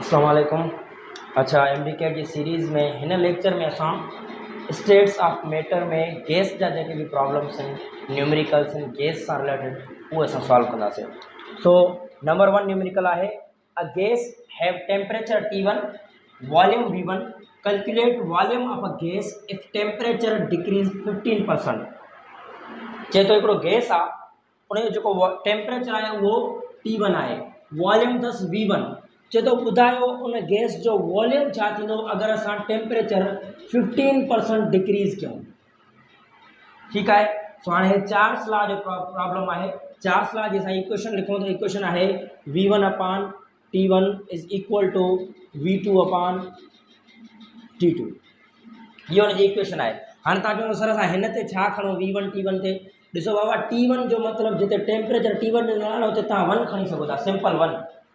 अस्सलाम वालेकुम। अच्छा, एमडीके जी सीरीज़ में हिन लेक्चर में असां स्टेट्स ऑफ मैटर में गैस जा जेके भी प्रॉब्लम्स आहिनि, न्यूमेरिकल्स आहिनि गैस सां रिलेटेड, उहे असां सॉल्व कंदासीं। सो नंबर 1 न्यूमेरिकल आहे a guys have temperature T1 volume V1 calculate volume of a gas if temperature decrease 15%। चए थो हिकिड़ो गैस आहे, उन जो जेको टेम्परेचर आहे उहो T1 आहे, वॉल्यूम अथसि V1। चए थो ॿुधायो उन गैस जो वॉल्यूम छा थींदो अगरि असां टेम्परेचर 15% डिक्रीज़ कयूं। ठीकु आहे। सो हाणे चार्ल्स लॉ जो प्रॉब्लम आहे। चार्ल्स लॉ जी असां इक्वेशन लिखूं त इक्वेशन आहे V1 upon T1 is equal to V2 upon T2। इहो हुनजी इक्वेशन आहे। हाणे तव्हां चवंदो सर असां हिन ते छा खणूं V1 T1 ते? ॾिसो बाबा, T1 जो मतिलबु जिते टेम्परेचर T1 ॾिनो आहे न उते तव्हां 1 खणी सघो था, सिंपल 1।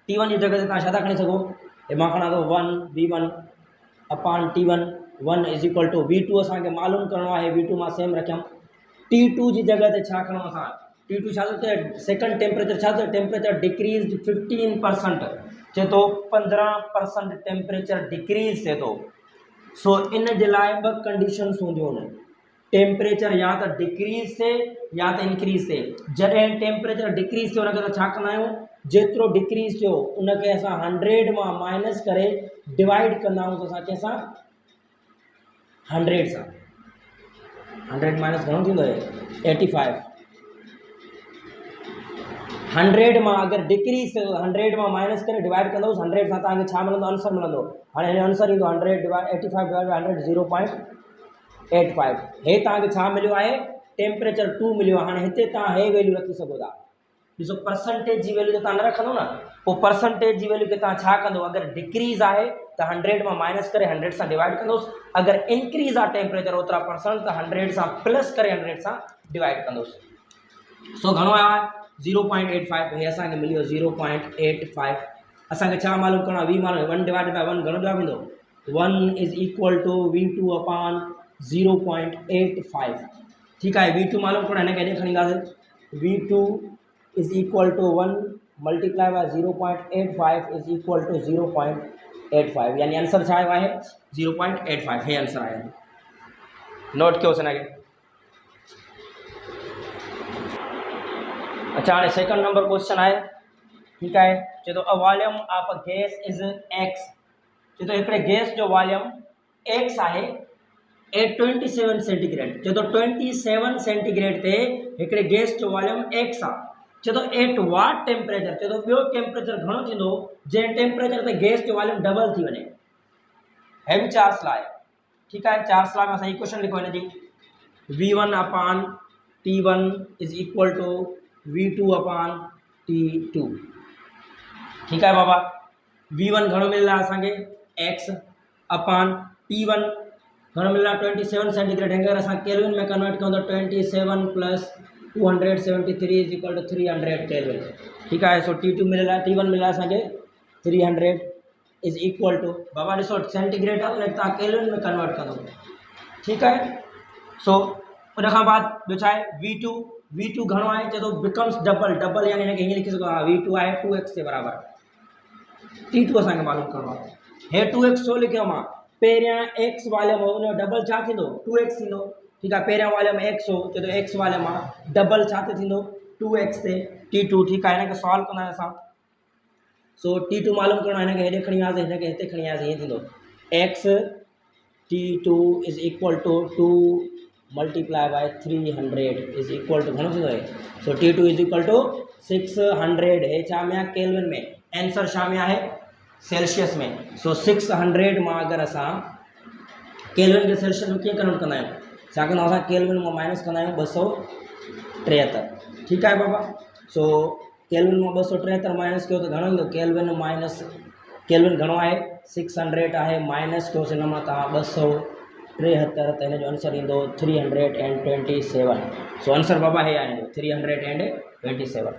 T1 जी जॻह ते तव्हां छा था खणी सघो? मां खणां थो 1 V1 upon T1 1 is equal to V2 असांखे मालूम करिणो आहे, V2 मां सेम रखियमि। T2 जी जॻह ते छा खणूं असां? T2 छा थो थिए? सेकंड टेम्परेचर छा थो? Temperature decrease 15%। चए थो 15% टेम्परेचर डिक्रीज़ थिए थो। सो इन जे लाइ ॿ कंडीशन्स हूंदियूं आहिनि, टेम्परेचर या त डिक्रीज़ थिए या त इंक्रीज़ थिए। जॾहिं टेम्परेचर डिक्रीज़ थियो उनखे असां छा कंदा आहियूं? जेतिरो डिक्रीज़ थियो उनखे असां 100 मां माइनस करे डिवाइड कंदा आहियूं। त असां कंहिंसां? 100 सां। 100 माइनस घणो थींदो आहे? 85। 100 मां अगरि डिक्रीज़ थियो 100 मां माइनस करे डिवाइड कंदोसि 100 सां, तव्हांखे छा मिलंदो? आंसर मिलंदो। हाणे हिन आंसर ईंदो 100 डिवाइड 85 डिवाइड बाय 100 0.85। हे तव्हांखे छा मिलियो आहे? टेम्परेचर 2 मिलियो आहे। हाणे हिते तव्हां हे वैल्यू रखी सघो था। ॾिसो, परसेंटेज जी वैल्यू त तव्हां न रखंदो न, पोइ परसेंटेज जी वैल्यू खे तव्हां छा कंदो? अगरि डिक्रीज़ आहे त 100 मां माइनस करे 100 सां डिवाइड कंदोसि, अगरि इंक्रीज़ आहे टेम्परेचर ओतिरा परसेंट त 100 सां प्लस करे 100 सां डिवाइड कंदोसि। सो घणो आयो आहे? 0.85। हे असांखे मिलियो 0.85। असांखे छा मालूम करिणो आहे? V मालूम। 1 डिवाइड बाय 1 घणो जवाबु ईंदो? 1 इज़ इक्वल टू V2 अपान 0.85। ठीकु आहे। V2 मालूम करिणो आहे, हिनखे हेॾे खणी ईंदासीं। V2 is equal to 1 multiply by 0.85 is equal to 0.85, यानी आंसर छा आयो आहे? 0.85। हे आंसर आहे। नोट कयोसि हिनखे। अच्छा, हाणे सेकंड नंबर क्वेश्चन आहे। ठीकु आहे। चए थो a volume of a gas is x. चए थो हिकिड़े गैस जो वॉल्यूम एक्स आहे एट 27 सेंटीग्रेड। चए थो 27 सेंटीग्रेड ते हिकिड़े गैस जो वॉल्यूम एक्स आहे। चए थो एट वाट टेम्परेचर। चए थो ॿियो टेम्परेचर घणो थींदो जंहिं टेम्परेचर ते गैस जो वॉल्यूम डबल थी वञे? हे बि चार्ल्स लॉ आहे। ठीकु आहे। चार्ल्स लॉ में असां इक्वेशन लिखो हिनजी V1 upon T1 is equal to V2 upon T2। ठीकु आहे बाबा। V1 घणो मिलियो आहे असांखे? एक्स अपान T1 घणो मिलियो आहे? 27 सेंटीग्रेड। अगरि असां केल्विन में कन्वर्ट कयूं त 27 plus 273 is equal to 300 kelvin. ठीकु आहे। सो T2 मिलियल आहे, T1 मिलियो आहे असांखे 300 इज़ इक्वल टू, बाबा ॾिसो सेंटीग्रेड आहे उनखे तव्हां केल्विन में कन्वर्ट कंदो। ठीकु आहे। सो उन खां बाद ॿियो छा आहे? V2 घणो आहे? चए थो बिकम्स डबल, यानी हिनखे हीअं लिखी सघो था V2 आहे 2x जे बराबरि। T2 असांखे मालूम करिणो आहे। हे 2x छो लिखियो मां? पहिरियां x वॉल्यूम हो, उनजो डबल छा थींदो? 2x थींदो। ठीकु आहे। पहिरियां वॉल्यूम x हो, चए थो x वॉल्यूम आहे, डबल छा ते थींदो? 2x ते T2। ठीकु आहे। हिनखे सॉल्व कंदा आहियूं असां। सो T2 मालूम करिणो आहे, हिनखे हेॾे खणी वियासीं, हिनखे हिते खणी वियासीं, हीअं थींदो x T2 is equal to 2 multiply by 300 is equal to घणो थींदो आहे? So T2 is equal to 600। हे छा में आहे? केल्विन में। आंसर छा में आहे? सेल्सियस में। सो 600 मां अगरि असां केल्विन खे सेल्सियस में कीअं कन्वर्ट कंदा आहियूं? छा कंदा आहियूं? असां केल्विन मां माइनस कंदा आहियूं 273। ठीकु आहे बाबा। सो केल्विन मां 273 माइनस कयो त घणो ईंदो? केल्विन घणो आहे? 600 आहे, माइनस कयोसि हिन मां तव्हां 273, त हिन जो आंसर ईंदो 327। सो आंसर बाबा हे आहे 327।